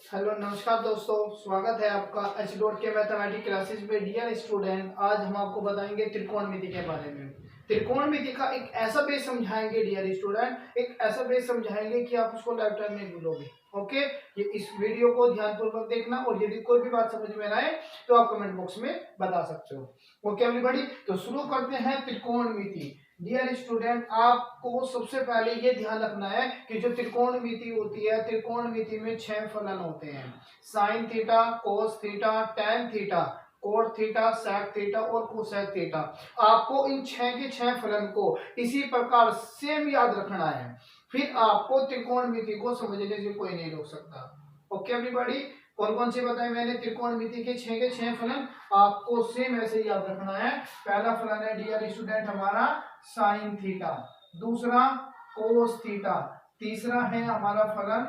Hello नमस्कार दोस्तों, स्वागत है आपका एच डॉट के मैथमेटिक्स क्लासेस में। डियर स्टूडेंट, आज हम आपको बताएंगे त्रिकोणमिति के बारे में। त्रिकोणमिति का एक ऐसा बेस समझाएंगे डियर स्टूडेंट, एक ऐसा बेस समझाएंगे कि आप उसको लाइफ टाइम नहीं भूलोगे। ओके, ये इस वीडियो को ध्यानपूर्वक देखना और यदि कोई भी बात समझ में ना आए तो आप कमेंट बॉक्स में बता सकते हो। ओके एवरीबॉडी, तो शुरू करते हैं त्रिकोणमिति। डियर स्टूडेंट, आपको सबसे पहले ये ध्यान रखना है कि जो त्रिकोणमिति होती है, त्रिकोणमिति में 6 फलन होते हैं। Sine theta, cos theta, tan theta, cot theta, sec theta और कोसेक थीटा। आपको इन 6 के 6 फलन को इसी प्रकार सेम याद रखना है, फिर आपको त्रिकोणमिति को समझने से कोई नहीं रोक सकता। ओके एवरीबॉडी, कौन कौन से बताए मैंने त्रिकोणमिति के 6 के 6 फलन, आपको सेम ऐसे ही याद रखना है। पहला फलन है डियर स्टूडेंट हमारा साइन थीटा, दूसरा कोस थीटा, तीसरा है हमारा फलन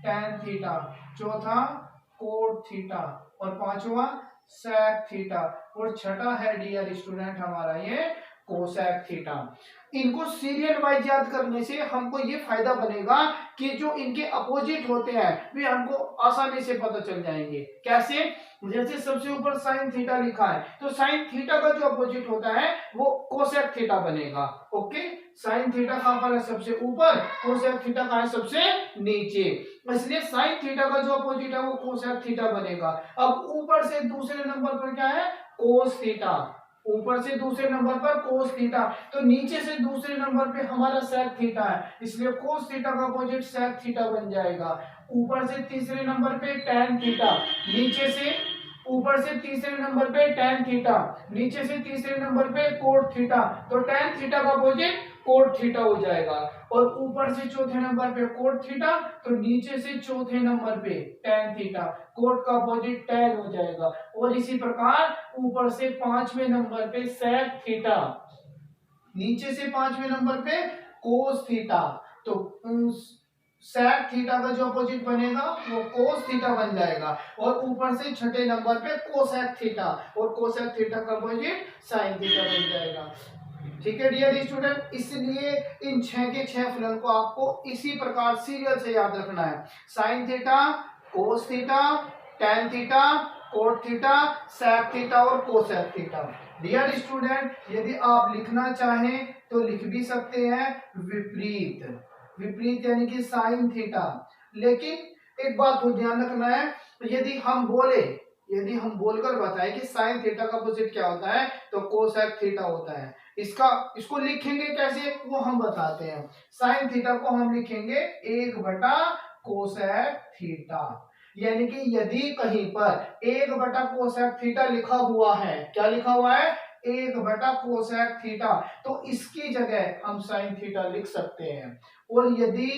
टैन थीटा, चौथा कोट थीटा और पांचवा सेक थीटा और छठा है डियर स्टूडेंट हमारा ये कोसेक थीटा। इनको सीरियल वाइज याद करने से हमको ये फायदा बनेगा कि जो इनके अपोजिट होते हैं वे हमको आसानी से पता चल जाएंगे। कैसे? जैसे सबसे ऊपर साइन थीटा लिखा है तो साइन थीटा का जो अपोजिट होता है वो कोसेक थीटा बनेगा। ओके, साइन थीटा कहां पर है? सबसे ऊपर। कोसेक थीटा कहां है? सबसे नीचे। इसलिए साइन थीटा का जो अपोजिट है वो कोसेक थीटा बनेगा। अब ऊपर से दूसरे नंबर पर क्या है? Cos theta. ऊपर से दूसरे नंबर पर कोस थीटा, तो नीचे से दूसरे नंबर पे हमारा सेक थीटा है, इसलिए कोस थीटा का अपोजिट सेक थीटा बन जाएगा। ऊपर से तीसरे नंबर पे टैन थीटा, नीचे से ऊपर से तीसरे नंबर पे टैन थीटा, नीचे से तीसरे नंबर पे कोट थीटा, तो टैन थीटा का अपोजिट कोट थीटा हो जाएगा। और ऊपर से चौथे नंबर पे कोट थीटा, तो नीचे से चौथे नंबर पे टैन थीटा, कोट का अपोजिट टैन हो जाएगा। और इसी प्रकार ऊपर से पांचवें नंबर पे सेक थीटा, नीचे से पांचवें नंबर पे कोस थीटा, तो सेक थीटा का जो अपोजिट बनेगा वो कोस थीटा बन जाएगा। और ऊपर से छठे नंबर पे कोसेक थीटा, और कोसेक थीटा का अपोजिट साइन थीटा बन जाएगा। ठीक है डियर स्टूडेंट, इसलिए इन 6 के 6 फलन को आपको इसी प्रकार सीरियल से याद रखना है। Sine theta, cos theta, tan theta, cot theta, sec theta और कोसेक थीटा। डियर स्टूडेंट, यदि आप लिखना चाहें तो लिख भी सकते हैं विपरीत। विपरीत यानी कि साइन थीटा। लेकिन एक बात को ध्यान रखना है, यदि हम बोलकर बताएं कि साइन थीटा का अपोजिट क्या होता है तो कोसेक थीटा होता है। इसको लिखेंगे कैसे वो हम बताते हैं। साइन थीटा को हम लिखेंगे 1 बटा कोसेक थीटा, यानी कि यदि कहीं पर 1 बटा कोसेक थीटा लिखा हुआ है, क्या लिखा हुआ है? 1 बटा कोसेक थीटा, तो इसकी जगह हम साइन थीटा लिख सकते हैं। और यदि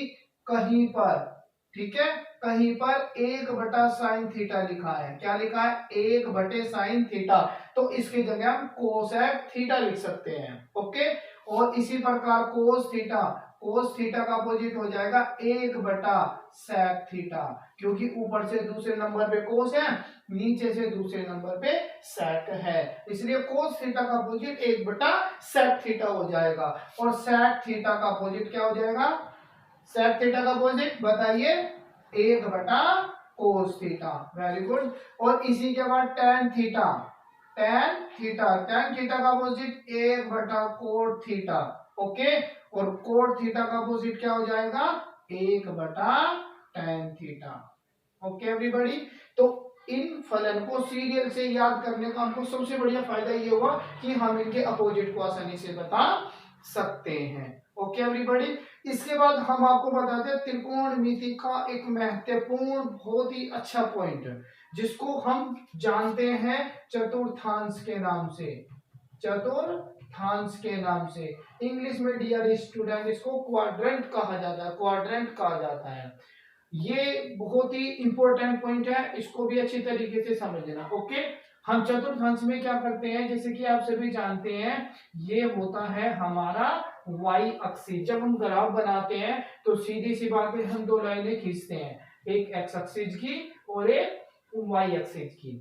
कहीं पर, ठीक है, कहीं पर 1 बटा साइन थीटा लिखा है, क्या लिखा है? 1 बटे साइन थीटा, तो इसकी जगह हम कोसेक थीटा लिख सकते हैं। ओके, और इसी प्रकार कोस थीटा, कोस थीटा का अपोजिट हो जाएगा 1 बटा सेक थीटा, क्योंकि ऊपर से दूसरे नंबर पे कोस है, नीचे से दूसरे नंबर पे सेक है, इसलिए कोस थीटा का अपोजिट 1 बटा सेक थीटा हो जाएगा। और सेक थीटा का अपोजिट क्या हो जाएगा? सेक थीटा का अपोजिट बताइए? 1 बटा कोस थीटा। Very good. और इसी के बाद टैन थीटा, टैन थीटा का अपोजिट 1 बटा कोट थीटा। ओके, और कोट थीटा का अपोजिट क्या हो जाएगा? 1 बटा टैन थीटा। ओके एवरीबॉडी, तो इन फलन को सीरियल से याद करने का हमको सबसे बढ़िया फायदा ये हुआ कि हम इनके अपोजिट को आसानी से बता सकते हैं। ओके एवरीबॉडी, इसके बाद हम आपको बताते हैं त्रिकोणमिति का एक महत्वपूर्ण बहुत ही अच्छा पॉइंट, जिसको हम जानते हैं चतुर्थांश के नाम से। चतुर्थांश के नाम से इंग्लिश में डियर स्टूडेंट इसको क्वाड्रेंट कहा जाता है, क्वाड्रेंट कहा जाता है। ये बहुत ही इंपॉर्टेंट पॉइंट है, इसको भी अच्छी तरीके से समझना। ओके, हम चतुर्थांश में क्या करते हैं, जैसे कि आप सभी जानते हैं, ये होता है हमारा वाई एक्सिस। जब हम ग्राफ बनाते हैं तो सीधी सी बात है, हम 2 लाइनें खींचते हैं, एक एक्स एक्सिस की और एक वाई एक्सिस की।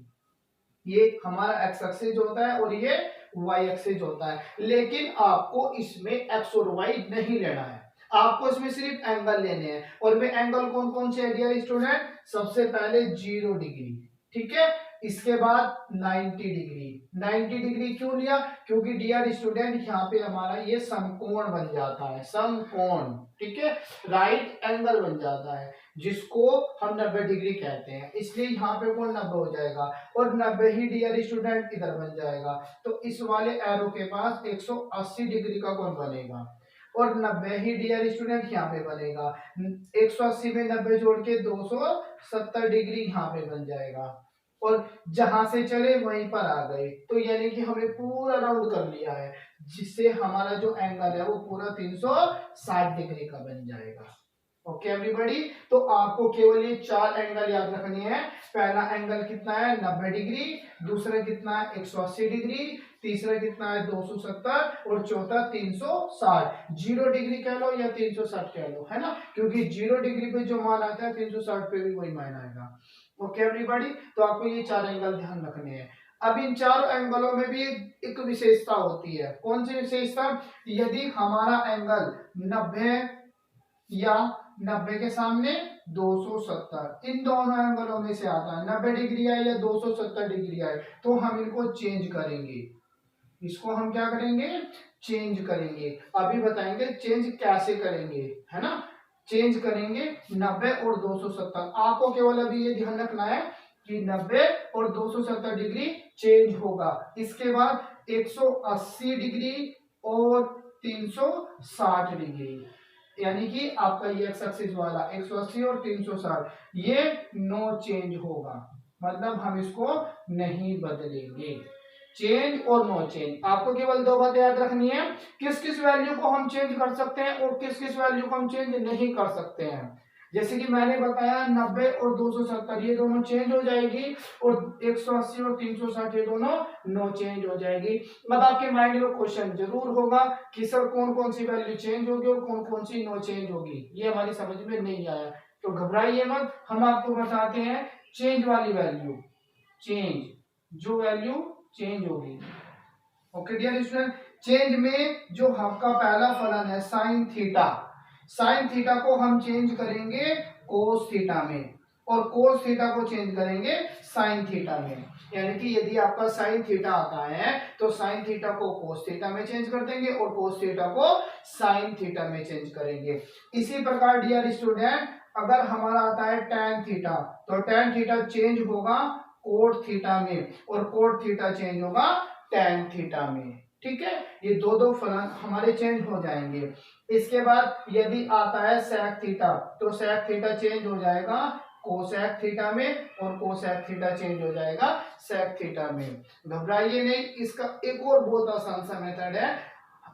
ये हमारा एक्स एक्सिस होता है और ये वाई एक्सिस होता है, लेकिन आपको इसमें एक्स और वाई नहीं लेना है। आपको इसमें सिर्फ एंगल लेने हैं, और वे एंगल कौन कौन से है डियर स्टूडेंट? सबसे पहले 0 डिग्री, ठीक है, इसके बाद 90 डिग्री। 90 डिग्री क्यों लिया? क्योंकि डियर स्टूडेंट यहाँ पे हमारा ये समकोण बन जाता है, समकोण, ठीक है, राइट एंगल बन जाता है, जिसको हम 90 डिग्री कहते हैं, इसलिए यहाँ पे कौन 90 हो जाएगा, और 90 ही डियर स्टूडेंट इधर बन जाएगा। तो इस वाले एरो के पास 180 डिग्री का कोण बनेगा, और 90 ही डियर स्टूडेंट यहाँ पे बनेगा। 180 में 90 जोड़ के 270 डिग्री यहाँ पे बन जाएगा, और जहां से चले वहीं पर आ गए, तो यानी कि हमने पूरा राउंड कर लिया है, जिससे हमारा जो एंगल है वो पूरा 360 डिग्री का बन जाएगा। ओके एवरीबॉडी, तो आपको केवल ये 4 एंगल याद रखनी है। पहला एंगल कितना है? 90 डिग्री, दूसरा कितना है? 180 डिग्री, तीसरा कितना है? 270, और चौथा 360। 0 डिग्री कह लो या 360 कह लो, है ना, क्योंकि 0 डिग्री पे जो मान आता है 360 पे भी वही मान आएगा। ओके एवरीबॉडी, तो आपको ये 4 एंगल ध्यान रखने हैं। अब इन चारों एंगलों में भी एक विशेषता होती है। कौन सी विशेषता? यदि हमारा एंगल 90 या 90 के सामने 270, इन दोनों एंगलों में से आता है, 90 डिग्री आए या 270 डिग्री आए, तो हम इनको चेंज करेंगे। इसको हम क्या करेंगे? चेंज करेंगे। अभी बताएंगे चेंज कैसे करेंगे, है ना। चेंज करेंगे 90 और 270। आपको केवल अभी ये ध्यान रखना है कि 90 और 270 डिग्री चेंज होगा। इसके बाद 180 डिग्री और 360 डिग्री, यानी कि आपका ये एक्स एक्सिस वाला 180 और 360, ये नो चेंज होगा, मतलब हम इसको नहीं बदलेंगे। चेंज और नो चेंज, आपको केवल 2 बातें याद रखनी है, किस किस वैल्यू को हम चेंज कर सकते हैं और किस किस वैल्यू को हम चेंज नहीं कर सकते हैं। जैसे कि मैंने बताया 90 और 270 ये दोनों चेंज हो जाएगी, और 180 और 360 ये दोनों नो चेंज हो जाएगी। अब आपके माइंड में क्वेश्चन जरूर होगा कि सर कौन कौन सी वैल्यू चेंज होगी और कौन कौन सी नो चेंज होगी, ये हमारी समझ में नहीं आया, तो घबराइए मत, हम आपको बताते हैं चेंज वाली वैल्यू, चेंज, जो वैल्यू चेंज होगी। ओके डियर स्टूडेंट, चेंज में जो आपका पहला फलन है साइन थीटा, साइन थीटा को हम चेंज करेंगे कोस थीटा में, और कोस थीटा को चेंज करेंगे साइन थीटा में। यानी कि यदि आपका साइन थीटा आता है तो साइन थीटा को कोस थीटा में चेंज कर देंगे और कोस थीटा को साइन थीटा में चेंज करेंगे। इसी प्रकार डियर स्टूडेंट, अगर हमारा आता है tan थीटा, तो tan थीटा चेंज होगा कोट थीटा में, और कोट थीटा चेंज होगा tan थीटा में, ठीक है। ये दो फलन हमारे चेंज हो जाएंगे। इसके बाद यदि आता है sec थीटा, तो sec थीटा चेंज हो जाएगा कोसेक थीटा में, और कोसेक थीटा चेंज हो जाएगा sec थीटा में। घबराइए नहीं, इसका एक और बहुत आसान सा मेथड है।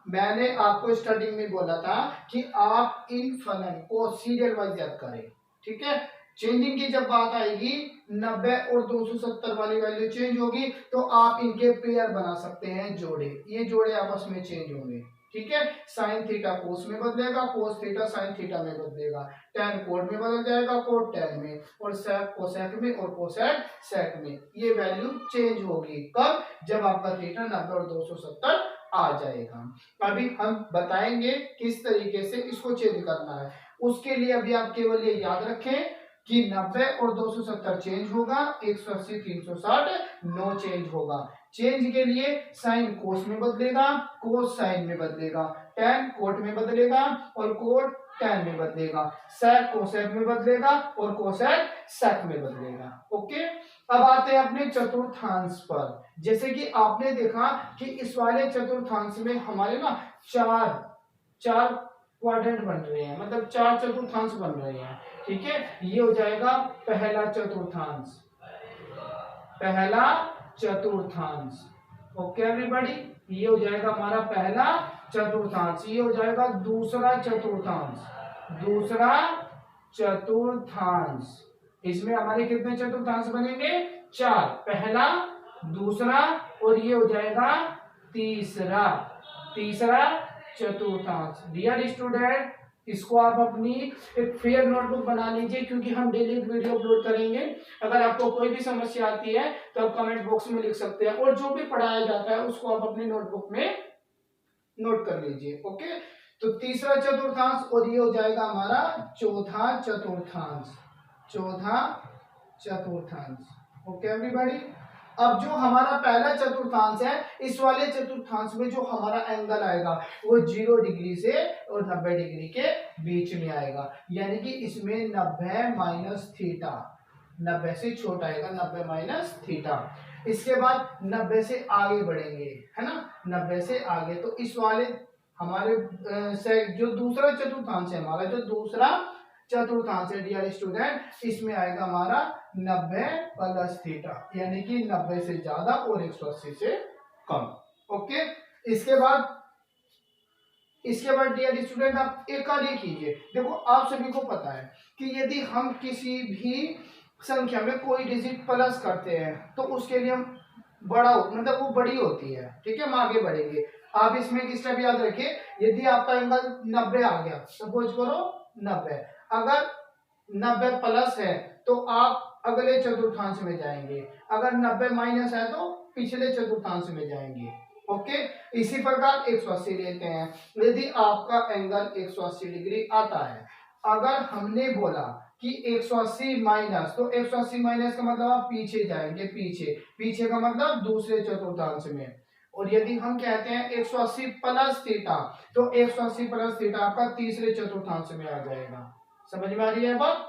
मैंने आपको स्टार्टिंग में बोला था कि आप इन फलन को सीरियल वाइज याद करें, ठीक है। चेंजिंग की जब बात आएगी 90 और 270 वाली वैल्यू चेंज होगी, तो आप इनके पेयर बना सकते हैं, जोड़े, ये जोड़े आपस में चेंज होंगे, ठीक है। साइन थीटा कोस में बदलेगा, कोस थीटा साइन थीटा में बदलेगा, tan कोट में बदल जाएगा, कोट tan में, और sec कोसेक में, और कोसेक सेक में, ये वैल्यू चेंज होगी। कब? जब आपका थीटा 90 और 270 आ जाएगा। अभी हम बताएंगे किस तरीके से इसको चेंज करना है। उसके लिए अभी आप केवल ये याद रखें कि 90 और 270 चेंज होगा, 180 360 नो चेंज होगा। चेंज के लिए साइन कोस में बदलेगा, कोस साइन में बदलेगा, tan कोट में बदलेगा, और कोट tan में बदलेगा, sec कोसेक में बदलेगा, और कोसेक सेक में बदलेगा। ओके, अब आते हैं अपने चतुर्थांश पर। जैसे कि आपने देखा कि इस वाले चतुर्थांश में हमारे ना चार क्वाड्रेंट बन रहे हैं, मतलब 4 चतुर्थांश बन रहे हैं, ठीक है। ये हो जाएगा पहला चतुर्थांश, पहला चतुर्थांश। ओके एवरीबॉडी, ये हो जाएगा हमारा पहला चतुर्थांश। ये हो जाएगा दूसरा चतुर्थांश, दूसरा चतुर्थांश। इसमें हमारे कितने चतुर्थांश बनेंगे? 4, पहला, दूसरा, और ये हो जाएगा तीसरा, तीसरा चतुर्थांश। डियर स्टूडेंट, इसको आप अपनी एक फेयर नोटबुक बना लीजिए, क्योंकि हम डेली एक वीडियो अपलोड करेंगे। अगर आपको कोई भी समस्या आती है तो आप कमेंट बॉक्स में लिख सकते हैं, और जो भी पढ़ाया जाता है उसको आप अपनी नोटबुक में नोट कर लीजिए। ओके, तो तीसरा चतुर्थांश और ये हो जाएगा हमारा चौथा चतुर्थांश, चौथा चतुर्थांश। Okay everybody. अब जो हमारा पहला चतुर्थांश है, इस वाले चतुर्थांश में जो हमारा एंगल आएगा वो 0 डिग्री से और 90 डिग्री के बीच में आएगा, यानी कि इसमें 90 माइनस थीटा, 90 से छोटा आएगा, 90 माइनस थीटा। इसके बाद 90 से आगे बढ़ेंगे, है ना, 90 से आगे। तो इस वाले हमारे से जो दूसरा चतुर्थांश है, हमारा जो दूसरा चतुर्थांश है डियर स्टूडेंट, इसमें आएगा हमारा 90 प्लस थीटा, यानी कि 90 से ज्यादा और 180 से कम। ओके, इसके बाद डियर स्टूडेंट आप एक कार्य कीजिए। देखो आप सभी को पता है कि यदि हम किसी भी संख्या में कोई डिजिट प्लस करते हैं तो उसके लिए हम बड़ा मतलब वो बड़ी होती है, ठीक है, हम आगे बढ़ेंगे। आप इसमें एक स्टेप याद रखिए, यदि आपका एंगल 90 आ गया, सपोज करो 90, अगर 90 प्लस है तो आप अगले चतुर्थांश में जाएंगे, अगर 90 माइनस है तो पिछले चतुर्थांश में जाएंगे। ओके, इसी प्रकार 180 लेते हैं। यदि आपका एंगल 180 डिग्री आता है, अगर हमने बोला कि 180 माइनस, तो 180 माइनस का मतलब आप पीछे जाएंगे, पीछे का मतलब दूसरे चतुर्थांश में। और यदि हम कहते हैं 180 प्लस थीटा, तो 180 प्लस थीटा आपका तीसरे चतुर्थांश में आ जाएगा। समझ में आ रही है बात?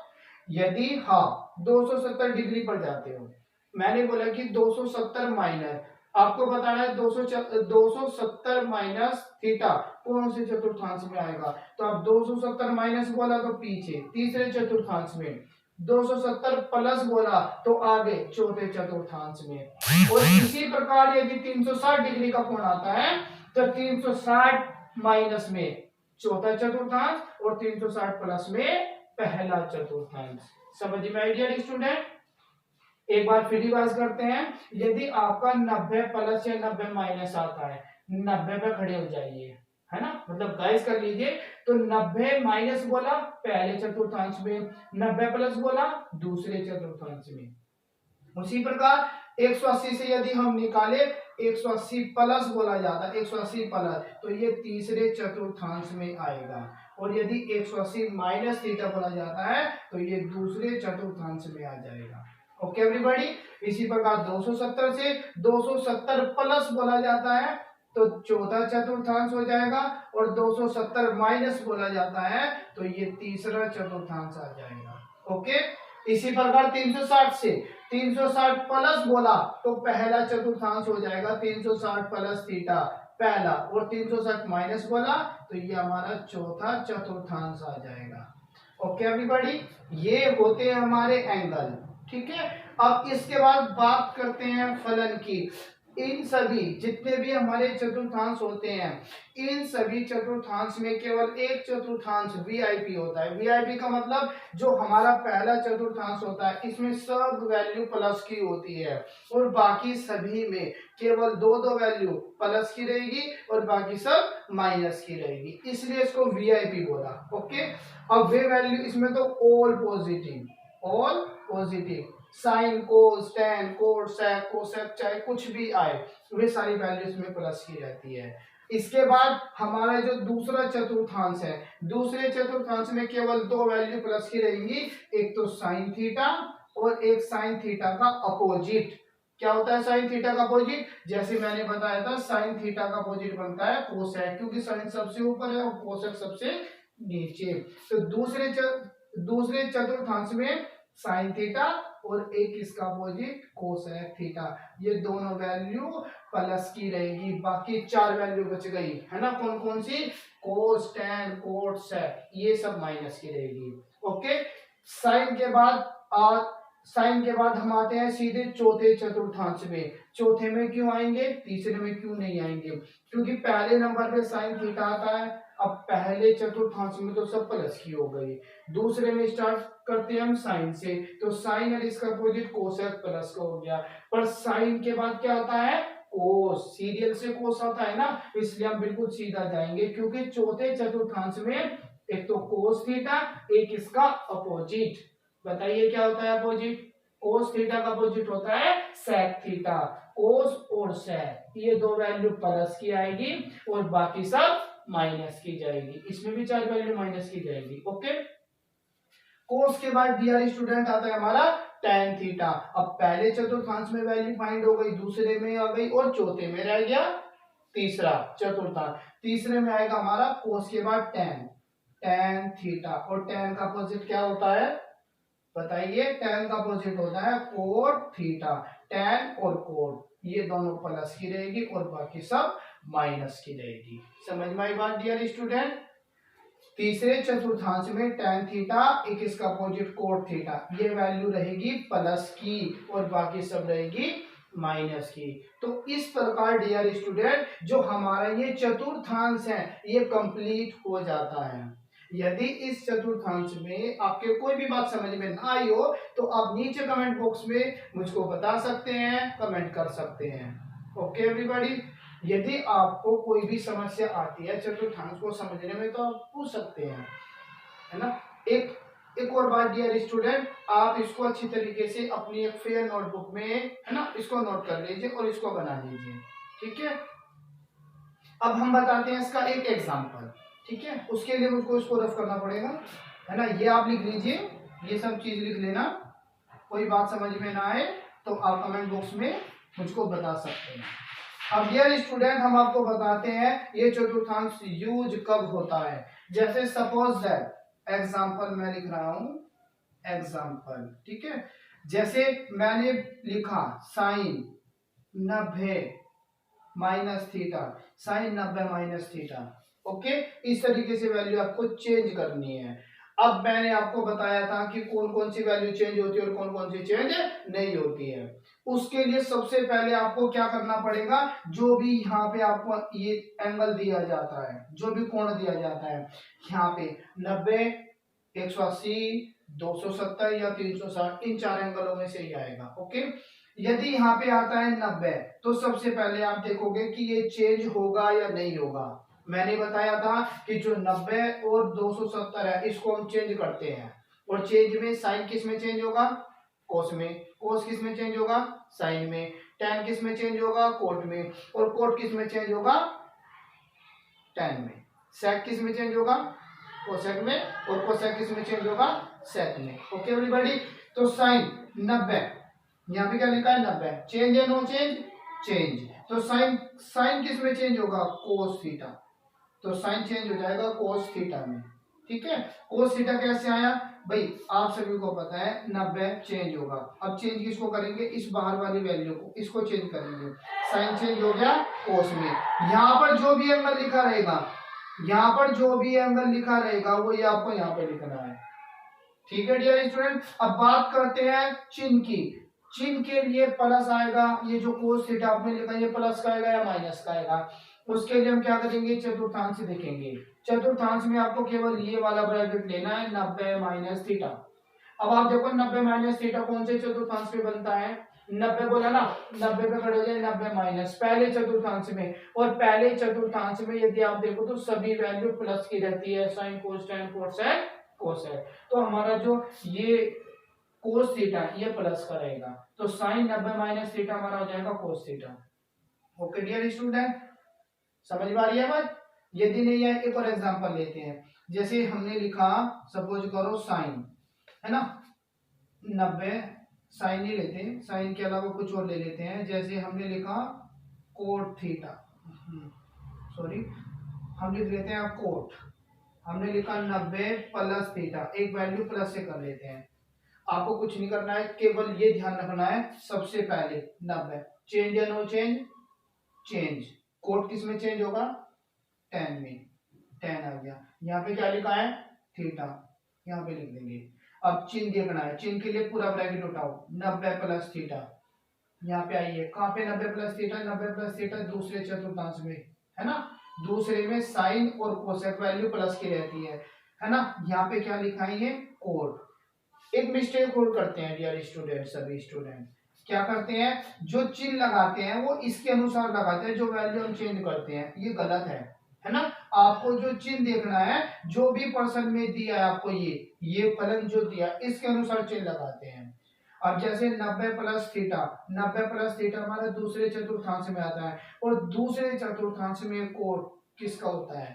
यदि हाँ 270 डिग्री पर जाते हो, मैंने बोला कि 270 माइनस, आपको बताना है 270 माइनस थीटा कौन से चतुर्थांश में आएगा। तो आप 270 माइनस बोला तो पीछे तीसरे चतुर्थांश में, 270 प्लस बोला तो आगे चौथे चतुर्थांश में। और इसी प्रकार यदि 360 डिग्री का कोण आता है तो 360 माइनस में चौथा चतुर्थांश और 360 प्लस में पहला चतुर्थांश। समझ में आई डियर स्टूडेंट? एक बार फिर रिवाइज करते हैं। यदि आपका 90 प्लस या 90 माइनस आता है, 90 पे खड़े हो जाइए, है ना, मतलब गाइस कर लीजिए। तो 90 माइनस बोला पहले चतुर्थांश में, 90 प्लस बोला दूसरे चतुर्थांश में। उसी प्रकार 180 से यदि हम निकाले, 180 प्लस बोला जाता है, 180 प्लस, तो ये तीसरे चतुर्थांश में आएगा। और यदि 180 माइनस थीटा बोला जाता है तो ये दूसरे चतुर्थांश में आ जाएगा। Okay everybody. इसी प्रकार 270 से 270 प्लस बोला जाता है तो चौथा चतुर्थांश हो जाएगा, और 270 माइनस बोला जाता है तो ये तीसरा चतुर्थांश आ जाएगा। ओके, इसी प्रकार 360 से 360 प्लस बोला तो पहला चतुर्थांश हो जाएगा, 360 प्लस थीटा पहला, और 360 माइनस बोला तो ये हमारा चौथा चतुर्थांश आ जाएगा। ओके एवरीबॉडी, ये होते हैं हमारे एंगल, ठीक है। अब इसके बाद बात करते हैं फलन की। इन सभी जितने भी हमारे चतुर्थांश होते हैं, इन सभी चतुर्थांश में केवल एक चतुर्थांश वीआईपी होता है। वीआईपी का मतलब जो हमारा पहला चतुर्थांश होता है, इसमें सब वैल्यू प्लस की होती है, और बाकी सभी में केवल दो वैल्यू प्लस की रहेगी और बाकी सब माइनस की रहेगी, इसलिए इसको वीआईपी बोला। ओके, अब वे वैल्यू इसमें तो all positive, sine cos tan cot sec cosec चाहे कुछ भी आए, वे सारी वैल्यूज में प्लस की रहती है। इसके बाद हमारा जो दूसरा चतुर्थांश है, दूसरे चतुर्थांश में केवल दो वैल्यू प्लस की रहेंगी, एक तो साइन थीटा और एक साइन थीटा का अपोजिट। क्या होता है साइन थीटा का अपोजिट? जैसे मैंने बताया था, साइन थीटा का अपोजिट बनता है कोसेक, क्योंकि साइन सबसे ऊपर है और कोसेक सबसे नीचे। तो दूसरे चतुर्थांश में साइन थीटा और एक इसका अपोजिट कोसेक थीटा, ये दोनों वैल्यू प्लस की रहेगी। बाकी चार वैल्यू बच गई है ना, कौन कौन सी? कोस टेन कोट सेक, ये सब माइनस की रहेगी। ओके, साइन के बाद हम आते हैं सीधे चौथे चतुर्थांश में। चौथे में क्यों आएंगे, तीसरे में क्यों नहीं आएंगे? क्योंकि पहले नंबर पे साइन थीटा आता है, अब पहले चतुर्थांश में तो सब प्लस की हो गई, दूसरे में स्टार्ट करते हैं हम साइन से, तो साइन और इसका अपोजिट कोसेक प्लस का हो गया। पर साइन के बाद क्या आता है? कोस, सीरियल से कोस आता है ना, इसलिए हम बिल्कुल सीधा जाएंगे, क्योंकि चौथे चतुर्थांश में एक तो कोस थीटा, एक इसका अपोजिट। बताइए क्या होता है अपोजिट? कोस थीटा का अपोजिट होता है सेक थीटा। कोस और सेक ये दो वैल्यू प्लस की आएगी और बाकी सब माइनस की जाएगी, इसमें भी 4 वैल्यू माइनस की जाएगी। ओके, कोस के बाद डियर स्टूडेंट आता है हमारा tan थीटा। अब पहले चतुर्थांश में वैल्यू फाइंड हो गई, दूसरे में आ गई और चौथे में रह गया तीसरा चतुर्थांश। तीसरे में आएगा हमारा कोस के बाद tan थीटा, और tan का अपोजिट क्या होता है बताइए? tan का अपोजिट होता है कोट थीटा। tan और कोट ये दोनों प्लस की रहेगी और बाकी सब माइनस की रहेगी। समझ में आई बात डियर स्टूडेंट? तीसरे चतुर्थांश में tan थीटा एक इसका अपोजिट कोट थीटा, ये वैल्यू रहेगी प्लस की और बाकी सब रहेगी माइनस की। तो इस प्रकार डियर स्टूडेंट जो हमारा ये चतुर्थांश है ये कंप्लीट हो जाता है। यदि इस चतुर्थांश में आपके कोई भी बात समझ में ना आई हो तो आप नीचे कमेंट बॉक्स में मुझको बता सकते हैं, कमेंट कर सकते हैं। ओके एवरीबॉडी, यदि आपको कोई भी समस्या आती है चतुर्थांश को समझने में तो आप पूछ सकते हैं, है ना। एक और बात डियर स्टूडेंट, आप इसको अच्छी तरीके से अपनी एक फेयर नोटबुक में, है ना, इसको नोट कर लीजिए और इसको बना लीजिए, ठीक है। अब हम बताते हैं इसका एक एग्जांपल, ठीक है। उसके लिए मुझको इसको रफ करना पड़ेगा, है ना। ये आप लिख लीजिए, ये सब चीज लिख लेना। कोई बात समझ में ना आए तो आप कमेंट बॉक्स में मुझको बता सकते हैं। अब डियर स्टूडेंट हम आपको बताते हैं ये चतुर्थांश यूज कब होता है। जैसे सपोज दैट एग्जांपल मैं लिख रहा हूं, एग्जांपल, ठीक है। जैसे मैंने लिखा sine 90 minus theta, sine 90 minus theta. Okay, इस तरीके से वैल्यू आपको चेंज करनी है। अब मैंने आपको बताया था कि कौन कौन सी वैल्यू चेंज होती है और कौन कौन सी चेंज नहीं होती है। उसके लिए सबसे पहले आपको क्या करना पड़ेगा, जो भी यहाँ पे आपको ये एंगल दिया जाता है, जो भी कोण दिया जाता है, यहाँ पे 90, 180, 270 या 360, इन चार एंगलों में से ही आएगा। ओके, यदि यहाँ पे आता है 90 तो सबसे पहले आप देखोगे कि ये चेंज होगा या नहीं होगा। मैंने बताया था कि जो 90 और 270 है इसको हम चेंज करते हैं, और चेंज में साइन किस में चेंज होगा, कोस में, कोस किस में चेंज होगा, साइन में, tan किस में चेंज होगा, कोट में, और कोट किस में चेंज होगा, tan में, sec किस में चेंज होगा, कोसेक में, और कोसेक किस में चेंज होगा, सेक में। ओके एवरीबॉडी, तो साइन 90, यहाँ पे क्या लिखा है 90, चेंज है नो चेंज, चेंज। तो साइन साइन किस में चेंज होगा, कोस थीटा, तो साइन चेंज हो जाएगा कोस थीटा में, ठीक है। कोस थीटा कैसे आया भाई, आप सभी को पता है 90 चेंज होगा। अब चेंज किसको करेंगे, इस बाहर वाली वैल्यू को, इसको चेंज करेंगे, साइन चेंज हो गया कोस में। यहाँ पर जो भी एंगल लिखा रहेगा, यहाँ पर जो भी एंगल लिखा रहेगा वो ये आपको यहाँ पे लिखना है, ठीक है डियर स्टूडेंट। अब बात करते हैं चिन्ह की। चिन्ह के लिए प्लस आएगा, ये जो कोस थीटा आपने लिखा ये प्लस का आएगा या माइनस का आएगा। उसके लिए हम क्या करेंगे, चतुर्थांश देखेंगे। चतुर्थांश में आपको केवल ये वाला ब्रैकेट लेना है, 90 माइनस थीटा। अब आप देखो 90 माइनस थीटा कौन से चतुर्थांश में बनता है, 90 बोला ना, 90 पे खड़े हो जाए, 90 माइनस पहले चतुर्थांश में, और पहले चतुर्थांश में यदि आप देखो तो सभी वैल्यू प्लस की रहती है, sign cos ten cosec cosec. तो हमारा जो ये कोस थीटा ये प्लस का रहेगा, तो साइन 90 माइनस थीटा हमारा हो जाएगा cos theta. Okay dear student, समझ में आ रही है बात? यदि नहीं है एक और एग्जांपल लेते हैं। जैसे हमने लिखा, सपोज करो साइन, है ना, 90, साइन ही लेते हैं, साइन के अलावा कुछ और ले लेते हैं। जैसे हमने लिखा कोट थीटा, सॉरी हम लिख लेते हैं कोट, हमने लिखा 90 प्लस थीटा, एक वैल्यू प्लस से कर लेते हैं। आपको कुछ नहीं करना है, केवल ये ध्यान रखना है सबसे पहले 90 चेंज या नो चेंज, चेंज। कोट किस में चेंज होगा, tan में, tan आ गया। यहाँ पे क्या लिखा है, थीटा, यहाँ पे लिख देंगे। अब चिन्ह देखना है, चिन्ह के लिए पूरा ब्रैकेट उठाओ, 90 प्लस थीटा, यहाँ पे आइए, कहाँ पे 90 प्लस थीटा, 90 प्लस थीटा दूसरे चतुर्थांश में, है ना। दूसरे में साइन और कोसेक वैल्यू प्लस की रहती है ना। यहाँ पे क्या लिखा है, कोट। एक मिस्टेक और करते हैं डियर स्टूडेंट, सभी स्टूडेंट क्या करते हैं, जो चिन्ह लगाते हैं वो इसके अनुसार लगाते हैं, जो वैल्यू हम चेंज करते हैं, ये गलत है ना। आपको जो चिन्ह देखना है, जो भी पर्सन में दिया है आपको ये फलन जो दिया इसके अनुसार चिन्ह लगाते हैं। अब जैसे 90 प्लस थीटा, 90 प्लस थीटा हमारा दूसरे चतुर्थांश में आता है, और दूसरे चतुर्थांश में कोट किसका होता है,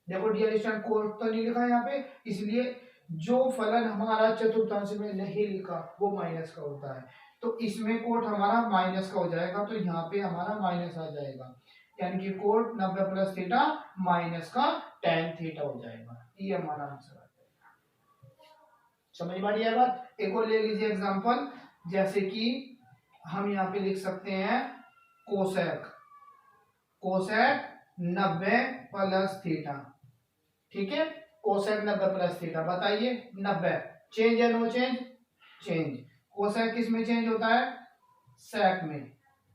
देखो डियर स्टूडेंट कोट तो नहीं लिखा यहाँ पे, इसलिए जो फलन हमारा चतुर्थांश में नहीं लिखा वो माइनस का होता है, तो इसमें कोट हमारा माइनस का हो जाएगा, तो यहाँ पे हमारा माइनस आ जाएगा, यानी कि कोट 90 प्लस थीटा माइनस का tan थीटा हो जाएगा। ये हमारा आंसर आ जाएगा। समझ में आ रही है बात? एक और ले लीजिए एग्जांपल, जैसे कि हम यहाँ पे लिख सकते हैं कोसेक, कोसेक 90 प्लस थीटा, ठीक है, कोसेक 90 प्लस थीटा, बताइए 90 चेंज या नो चेंज? चेंज। कोसेक किस में चेंज होता है? सेक में,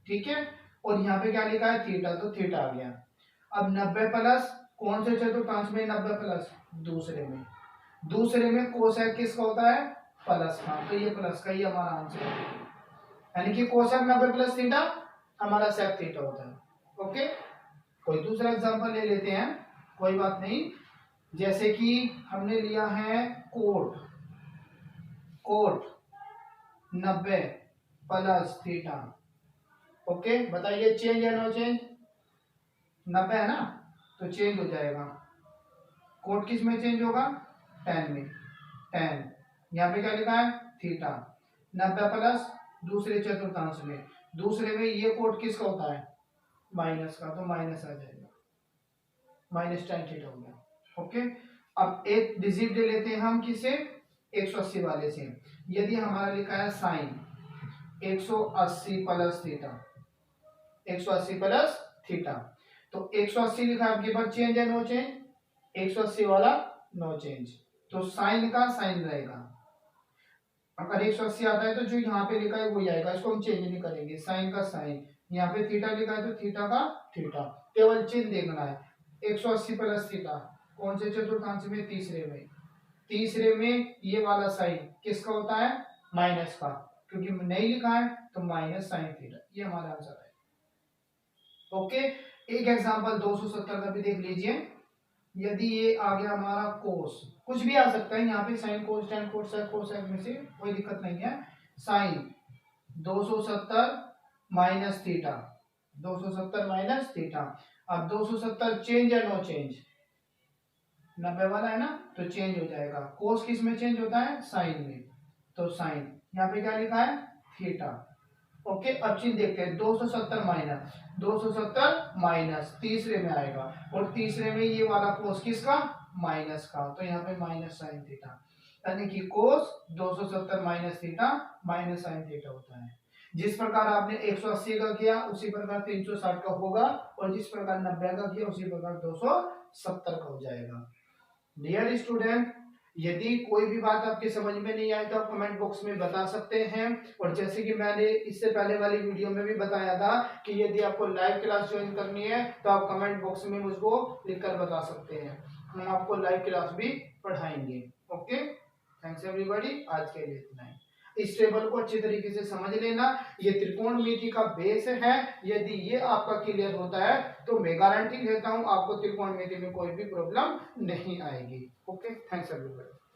ठीक है, और यहाँ पे क्या लिखा है? थीटा, तो थीटा आ गया। अब 90 प्लस कौन से चतुर्थांश में? 90 प्लस दूसरे में, दूसरे में कोसेक किसका होता है? प्लस का, तो ये प्लस का, ये हमारा आंसर है, यानी कि कोसेक 90 प्लस थीटा हमारा सेक थीटा होता है। ओके, कोई दूसरा एग्जांपल ले लेते हैं, कोई बात नहीं, जैसे कि हमने लिया है cot, cot 90 plus theta, okay, बताइए चेंज या नो चेंज? 90 है ना, तो चेंज हो जाएगा, कोट किस में चेंज होगा? tan में, tan, यहाँ पे क्या लिखा है? थीटा, 90 प्लस दूसरे चतुर्थांश में, दूसरे में ये कोट किसका होता है? माइनस का, तो माइनस आ जाएगा, माइनस tan थीटा हो गया। ओके, अब एक डिजिट ले लेते हैं हम, किसे? 180 वाले से। यदि हमारा लिखा है sine 180 plus theta, 180 plus theta, तो 180 लिखा है आपके पास, चेंज है नो चेंज? 180 वाला नो चेंज, तो साइन का साइन रहेगा, अगर 180 आता है तो जो यहाँ पे लिखा है वही आएगा, इसको हम चेंज नहीं करेंगे, साइन का साइन, यहाँ पे थीटा लिखा है तो थीटा का थीटा, केवल चिन्ह देखना है। 180 प्लस थीटा कौन से चतुर्थांश में? तीसरे में, तीसरे में ये वाला साइन किसका होता है? माइनस का, क्योंकि नहीं लिखा है तो माइनस साइन थीटा, ये हमारा आंसर है। ओके, एक एग्जांपल 270 का भी देख लीजिए, यदि ये आ गया हमारा कोस, कुछ भी आ सकता है यहाँ पे, sine cos tan cos sec cosec में से कोई दिक्कत नहीं है, sine 270 minus theta, 270 minus theta, अब 270 चेंज या नो चेंज? 90 वाला है ना, तो चेंज हो जाएगा, कोस किस में चेंज होता है? साइन में, तो साइन, यहाँ पे क्या लिखा है? थीटा। ओके, अब चिन्ह देखते हैं, 270 माइनस, 270 माइनस तीसरे में आएगा, और तीसरे में ये वाला कोस किसका? माइनस का, तो यहाँ पे माइनस साइन थीटा, यानी कि कोस 270 minus theta minus sine theta होता है। जिस प्रकार आपने 180 का किया उसी प्रकार 360 का होगा, और जिस प्रकार 90 का किया उसी प्रकार 270 का हो जाएगा। डियर स्टूडेंट, यदि कोई भी बात आपकी समझ में नहीं आई तो आप कमेंट बॉक्स में बता सकते हैं, और जैसे कि मैंने इससे पहले वाली वीडियो में भी बताया था कि यदि आपको लाइव क्लास ज्वाइन करनी है तो आप कमेंट बॉक्स में मुझको लिखकर बता सकते हैं, हम आपको लाइव क्लास भी पढ़ाएंगे। ओके, थैंक्स एवरीबॉडी, आज के लिए इतना ही। इस टेबल को अच्छी तरीके से समझ लेना, ये त्रिकोणमिति का बेस है, यदि ये आपका क्लियर होता है तो मैं गारंटी देता हूं आपको त्रिकोणमिति में कोई भी प्रॉब्लम नहीं आएगी। Okay, thanks everybody.